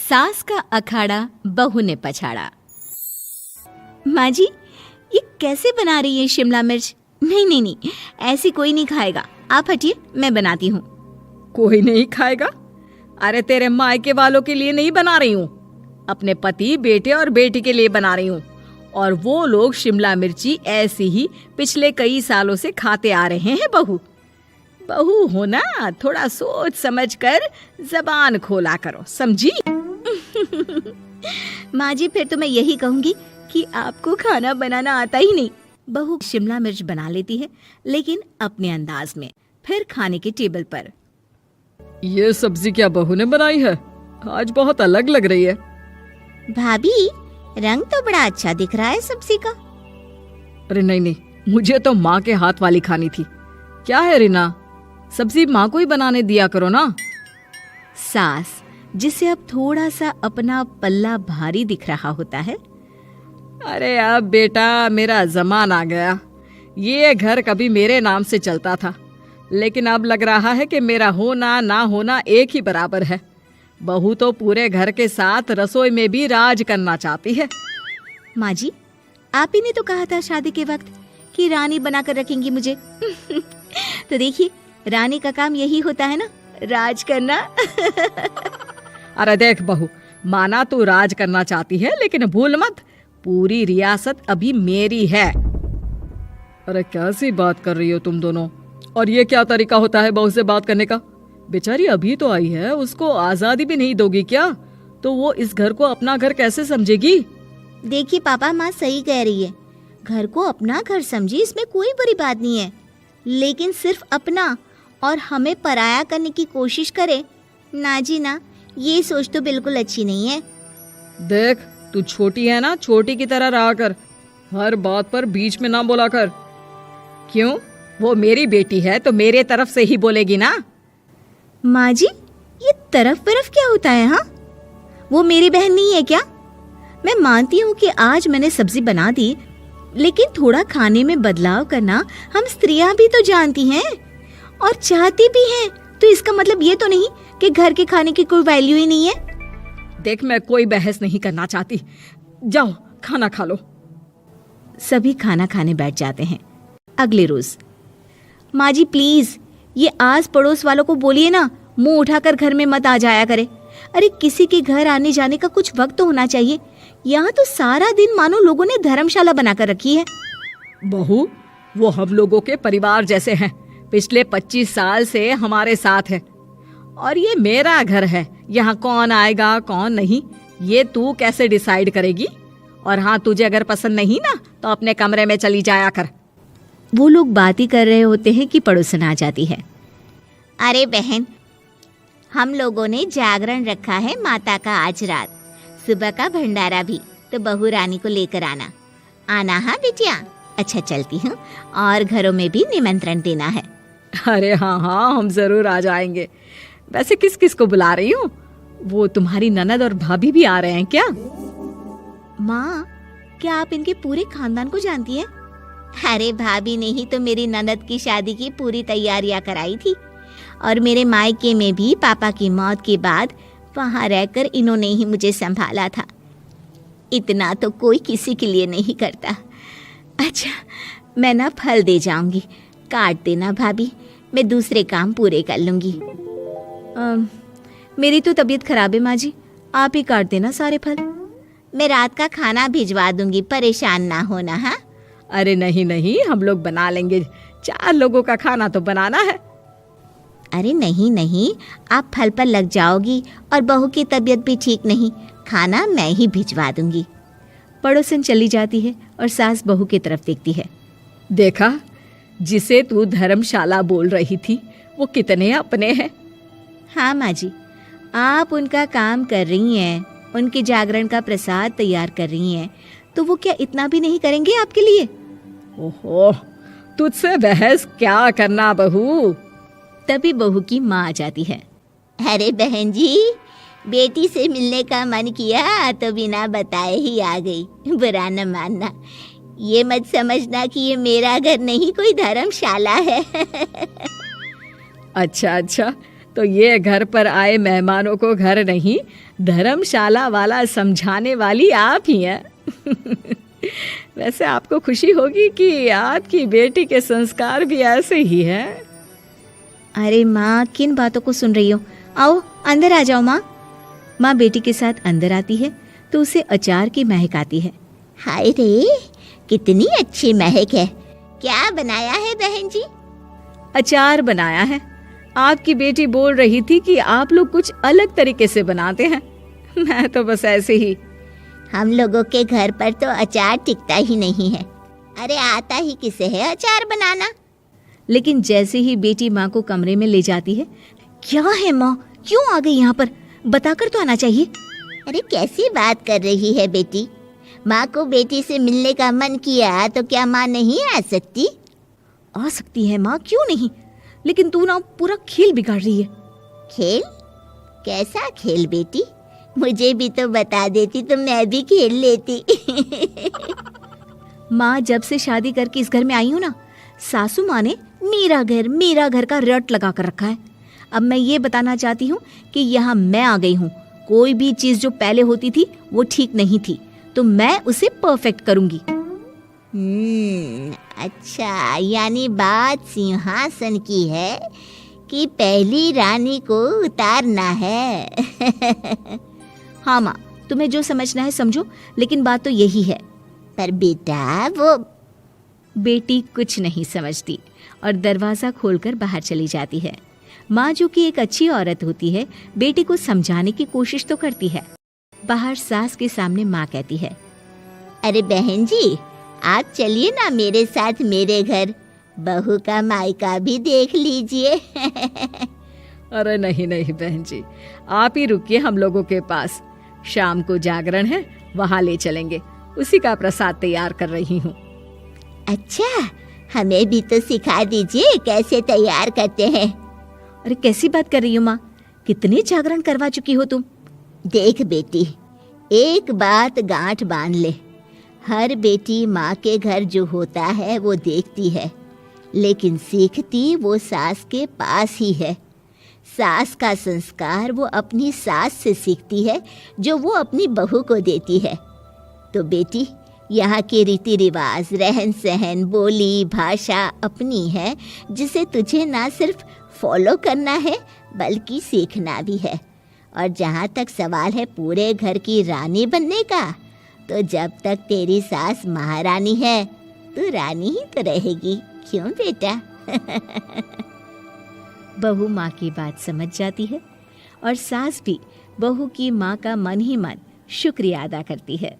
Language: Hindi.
सास का अखाड़ा बहू ने पछाड़ा। माँ जी, ये कैसे बना रही है शिमला मिर्च? नहीं नहीं नहीं, ऐसी कोई नहीं खाएगा, आप हटिए, मैं बनाती हूँ। कोई नहीं खाएगा? अरे तेरे मायके वालों के लिए नहीं बना रही हूँ, अपने पति, बेटे और बेटी के लिए बना रही हूँ। और वो लोग शिमला मिर्ची ऐसी ही पिछले कई सालों से खाते आ रहे हैं। बहू बहू हो ना, थोड़ा सोच समझ कर जबान खोला करो, समझी? माँ जी, फिर तो मैं यही कहूँगी कि आपको खाना बनाना आता ही नहीं। बहू शिमला मिर्च बना लेती है, लेकिन अपने अंदाज में। फिर खाने के टेबल पर, ये सब्जी क्या बहू ने बनाई है? आज बहुत अलग लग रही है। भाभी, रंग तो बड़ा अच्छा दिख रहा है सब्जी का। अरे नहीं नहीं, मुझे तो माँ के हाथ वाली खानी थी। क्या है रीना, सब्जी माँ को ही बनाने दिया करो ना। सास, जिसे अब थोड़ा सा अपना पल्ला भारी दिख रहा होता है। अरे अब बेटा मेरा जमाना आ गया। ये घर कभी मेरे नाम से चलता था, लेकिन अब लग रहा है कि मेरा होना ना होना एक ही बराबर है। बहू तो पूरे घर के साथ रसोई में भी राज करना चाहती है। माँ जी, आप ही ने तो कहा था शादी के वक्त कि रानी बनाकर रखेंगी मुझे। तो देखिए, रानी का काम यही होता है ना, राज करना। अरे देख बहू, माना तू राज करना चाहती है, लेकिन भूल मत, पूरी रियासत अभी मेरी है। अरे कैसी बात कर रही हो तुम दोनों? और ये क्या तरीका होता है बहू से बात करने का? बेचारी अभी तो आई है, उसको आजादी भी नहीं दोगी क्या? तो वो इस घर को अपना घर कैसे समझेगी? देखिए पापा, माँ सही कह रही है। घर को अपना घर समझी, इसमें कोई बुरी बात नहीं है, लेकिन सिर्फ अपना और हमें पराया करने की कोशिश करे ना जी ना, ये सोच तो बिल्कुल अच्छी नहीं है। देख, तू छोटी है ना, छोटी की तरह रहा कर, हर बात पर बीच में ना बोला कर। क्यों? वो मेरी बेटी है तो मेरे तरफ से ही बोलेगी ना। माँ जी, ये तरफ क्या होता है? हाँ, वो मेरी बहन नहीं है क्या? मैं मानती हूँ कि आज मैंने सब्जी बना दी, लेकिन थोड़ा खाने में बदलाव करना हम स्त्रियां भी तो जानती हैं और चाहती भी हैं। तो इसका मतलब ये तो नहीं कि घर के खाने की कोई वैल्यू ही नहीं है। देख, मैं कोई बहस नहीं करना चाहती, जाओ खाना खा लो। सभी खाना खाने बैठ जाते हैं। अगले रोज, माँ जी प्लीज, ये आस पड़ोस वालों को बोलिए ना, मुंह उठाकर घर में मत आ जाया करे। अरे किसी के घर आने जाने का कुछ वक्त तो होना चाहिए। यहाँ तो सारा दिन मानो लोगों ने धर्मशाला बनाकर रखी है। बहू, वो हम लोगों के परिवार जैसे हैं, पिछले 25 साल से हमारे साथ है, और ये मेरा घर है। यहाँ कौन आएगा कौन नहीं, ये तू कैसे डिसाइड करेगी? और हाँ, तुझे अगर पसंद नहीं ना, तो अपने कमरे में चली जाया कर। वो लोग बात ही कर रहे होते हैं कि पड़ोसन आ जाती है। अरे बहन, हम लोगों ने जागरण रखा है माता का आज रात, सुबह का भंडारा भी, तो बहू रानी को लेकर आना। आना हाँ बिटिया? अच्छा चलती हूँ, और घरों में भी निमंत्रण देना है। अरे हाँ हाँ, हम जरूर आ जाएंगे। वैसे किस किस को बुला रही हूँ? वो तुम्हारी ननद और भाभी भी आ रहे हैं क्या? माँ, क्या आप इनके पूरे खानदान को जानती हैं? अरे भाभी ने ही तो मेरी ननद की शादी की पूरी तैयारियां कराई थी, और मेरे मायके में भी पापा की मौत के बाद वहाँ रहकर इन्होंने ही मुझे संभाला था। इतना तो कोई किसी के लिए नहीं करता। अच्छा, मैं ना फल दे जाऊंगी, काट देना भाभी, मैं दूसरे काम पूरे कर लूंगी। मेरी तो तबीयत खराब है माँ जी, आप ही काट देना सारे फल। मैं रात का खाना भिजवा दूंगी, परेशान ना होना। हाँ? अरे नहीं नहीं, हम लोग बना लेंगे, 4 लोगों का खाना तो बनाना है। अरे नहीं नहीं, आप फल पर लग जाओगी, और बहू की तबीयत भी ठीक नहीं, खाना मैं ही भिजवा दूंगी। पड़ोसन चली जाती है और सास बहू की तरफ देखती है। देखा, जिसे तू धर्मशाला बोल रही थी, वो कितने अपने हैं। हाँ माँ जी, आप उनका काम कर रही हैं, उनके जागरण का प्रसाद तैयार कर रही हैं, तो वो क्या इतना भी नहीं करेंगे आपके लिए? ओहो, तुझसे बहस क्या करना बहू। तभी बहू की माँ आ जाती है। अरे बहन जी, बेटी से मिलने का मन किया तो बिना बताए ही आ गई, बुरा न मानना। ये मत समझना कि ये मेरा घर नहीं, कोई धर्मशाला है। अच्छा अच्छा, तो ये घर पर आए मेहमानों को घर नहीं धर्मशाला वाला समझाने वाली आप ही हैं। वैसे आपको खुशी होगी कि आपकी बेटी के संस्कार भी ऐसे ही हैं। अरे माँ, किन बातों को सुन रही हो? आओ अंदर आ जाओ माँ। माँ बेटी के साथ अंदर आती है तो उसे अचार की महक आती है। हाय रे, कितनी अच्छी महक है। क्या बनाया है बहन जी? अचार बनाया है। आपकी बेटी बोल रही थी कि आप लोग कुछ अलग तरीके से बनाते हैं। मैं तो बस ऐसे ही। हम लोगों के घर पर तो अचार टिकता ही नहीं है। अरे आता ही किसे है अचार बनाना? लेकिन जैसे ही बेटी माँ को कमरे में ले जाती है, क्या है माँ, क्यों आ गई यहाँ पर? बताकर तो आना चाहिए। अरे कैसी बात कर रही है बेटी? माँ को बेटी से मिलने का मन किया तो क्या माँ नहीं आ सकती? आ सकती है माँ, क्यों नहीं, लेकिन तू ना पूरा खेल बिगाड़ रही है। खेल? कैसा खेल बेटी? मुझे भी तो बता देती तो मैं भी खेल लेती। माँ, जब से शादी करके इस घर में आई हूँ ना, सासू माँ ने मेरा घर का रट लगा कर रखा है। अब मैं ये बताना चाहती हूँ कि यहाँ मैं आ गई हूँ। कोई भी चीज़ जो पहले होती थी वो ठीक नहीं थी, तो मैं उसे परफेक्ट करूँगी। अच्छा, यानी बात सिंहासन की है कि पहली रानी को उतारना है। हाँ माँ, तुम्हें जो समझना है समझो, लेकिन बात तो यही है। पर बेटा वो... बेटी कुछ नहीं समझती और दरवाज़ा खोलकर बाहर चली जाती है। माँ, जो कि एक अच्छी औरत होती है, बेटी को समझाने की कोशिश तो करती है। बाहर सास के सामने माँ कहती है, अरे बहन जी, आप चलिए ना मेरे साथ मेरे घर, बहू का मायका भी देख लीजिए। अरे नहीं नहीं बहन जी, आप ही रुकिए हम लोगों के पास। शाम को जागरण है, वहाँ ले चलेंगे। उसी का प्रसाद तैयार कर रही हूँ। अच्छा, हमें भी तो सिखा दीजिए कैसे तैयार करते हैं। अरे कैसी बात कर रही हो माँ, कितने जागरण करवा चुकी हो तुम? देख बेटी, एक बात गांठ बांध ले, हर बेटी माँ के घर जो होता है वो देखती है, लेकिन सीखती वो सास के पास ही है। सास का संस्कार वो अपनी सास से सीखती है, जो वो अपनी बहू को देती है। तो बेटी, यहाँ के रीति रिवाज, रहन सहन, बोली भाषा अपनी है, जिसे तुझे ना सिर्फ फॉलो करना है बल्कि सीखना भी है। और जहाँ तक सवाल है पूरे घर की रानी बनने का, तो जब तक तेरी सास महारानी है, तू रानी ही तो रहेगी। क्यों बेटा? बहू माँ की बात समझ जाती है और सास भी बहू की माँ का मन ही मन शुक्रिया अदा करती है।